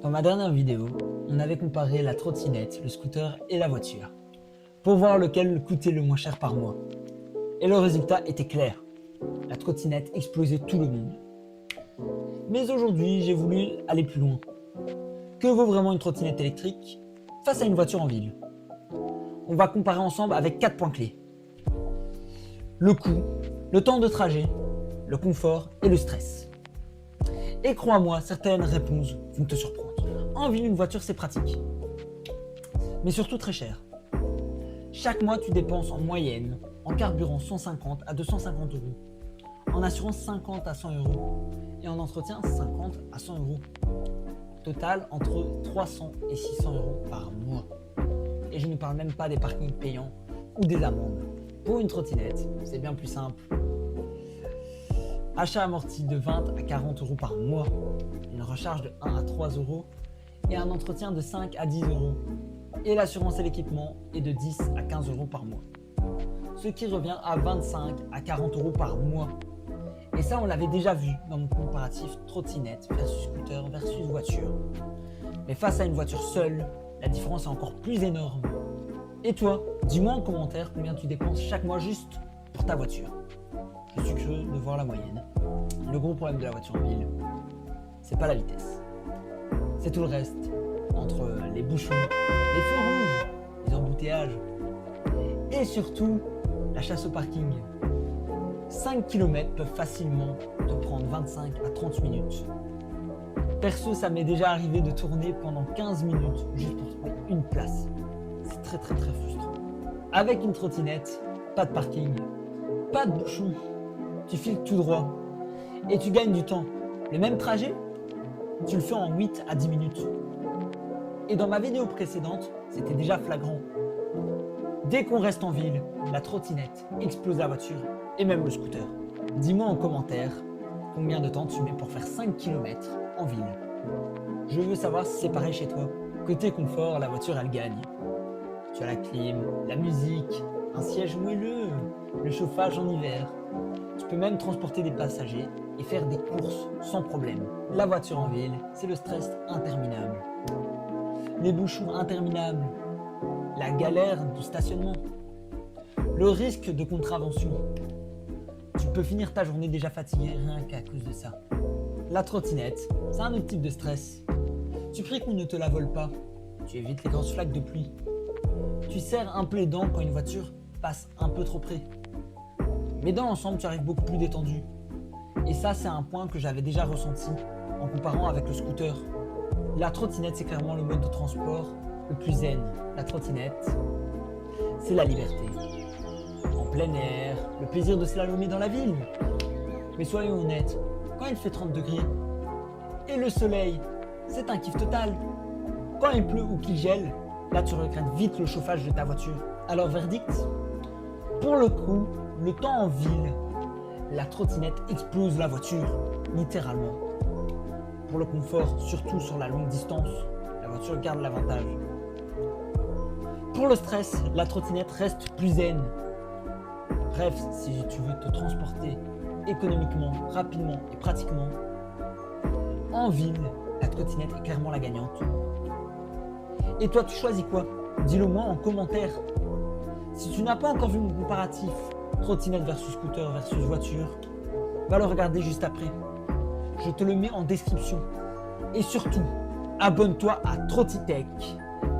Dans ma dernière vidéo, on avait comparé la trottinette, le scooter et la voiture pour voir lequel coûtait le moins cher par mois. Et le résultat était clair. La trottinette explosait tout le monde. Mais aujourd'hui, j'ai voulu aller plus loin. Que vaut vraiment une trottinette électrique face à une voiture en ville? On va comparer ensemble avec 4 points clés. Le coût, le temps de trajet, le confort et le stress. Et crois-moi, certaines réponses vont te surprendre. En ville, une voiture, c'est pratique. Mais surtout très cher. Chaque mois, tu dépenses en moyenne, en carburant 150 à 250 euros, en assurance 50 à 100 euros et en entretien 50 à 100 euros. Total entre 300 et 600 euros par mois. Et je ne parle même pas des parkings payants ou des amendes. Pour une trottinette, c'est bien plus simple. Achat amorti de 20 à 40 euros par mois, une recharge de 1 à 3 euros et un entretien de 5 à 10 euros. Et l'assurance et l'équipement est de 10 à 15 euros par mois. Ce qui revient à 25 à 40 euros par mois. Et ça, on l'avait déjà vu dans mon comparatif trottinette versus scooter versus voiture. Mais face à une voiture seule, la différence est encore plus énorme. Et toi, dis-moi en commentaire combien tu dépenses chaque mois juste pour ta voiture. Je suis curieux de voir la moyenne. Le gros problème de la voiture en ville, c'est pas la vitesse. C'est tout le reste, entre les bouchons, les feux rouges, les embouteillages et surtout la chasse au parking. 5 km peuvent facilement te prendre 25 à 30 minutes. Perso, ça m'est déjà arrivé de tourner pendant 15 minutes juste pour trouver une place. C'est très frustrant. Avec une trottinette, pas de parking, pas de bouchon, tu files tout droit et tu gagnes du temps. Le même trajet, tu le fais en 8 à 10 minutes. Et dans ma vidéo précédente, c'était déjà flagrant. Dès qu'on reste en ville, la trottinette explose la voiture et même le scooter. Dis-moi en commentaire combien de temps tu mets pour faire 5 km en ville. Je veux savoir si c'est pareil chez toi. Côté confort, la voiture elle gagne. Tu as la clim, la musique, un siège moelleux, le chauffage en hiver. Tu peux même transporter des passagers et faire des courses sans problème. La voiture en ville, c'est le stress interminable. Les bouchons interminables, la galère du stationnement, le risque de contravention. Tu peux finir ta journée déjà fatigué rien qu'à cause de ça. La trottinette, c'est un autre type de stress. Tu pries qu'on ne te la vole pas, tu évites les grosses flaques de pluie. Tu serres un peu les dents quand une voiture passe un peu trop près. Mais dans l'ensemble, tu arrives beaucoup plus détendu. Et ça, c'est un point que j'avais déjà ressenti en comparant avec le scooter. La trottinette, c'est clairement le mode de transport le plus zen. La trottinette, c'est la liberté. En plein air, le plaisir de slalomer dans la ville. Mais soyons honnêtes, quand il fait 30 degrés et le soleil, c'est un kiff total. Quand il pleut ou qu'il gèle, là tu regrettes vite le chauffage de ta voiture. Alors verdict, pour le coup, le temps en ville, la trottinette explose la voiture, littéralement. Pour le confort, surtout sur la longue distance, la voiture garde l'avantage. Pour le stress, la trottinette reste plus zen. Bref, si tu veux te transporter économiquement, rapidement et pratiquement, en ville, la trottinette est clairement la gagnante. Et toi, tu choisis quoi? Dis-le moi en commentaire. Si tu n'as pas encore vu mon comparatif trottinette versus scooter versus voiture, va le regarder juste après. Je te le mets en description. Et surtout, abonne-toi à Trottitech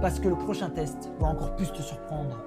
parce que le prochain test va encore plus te surprendre.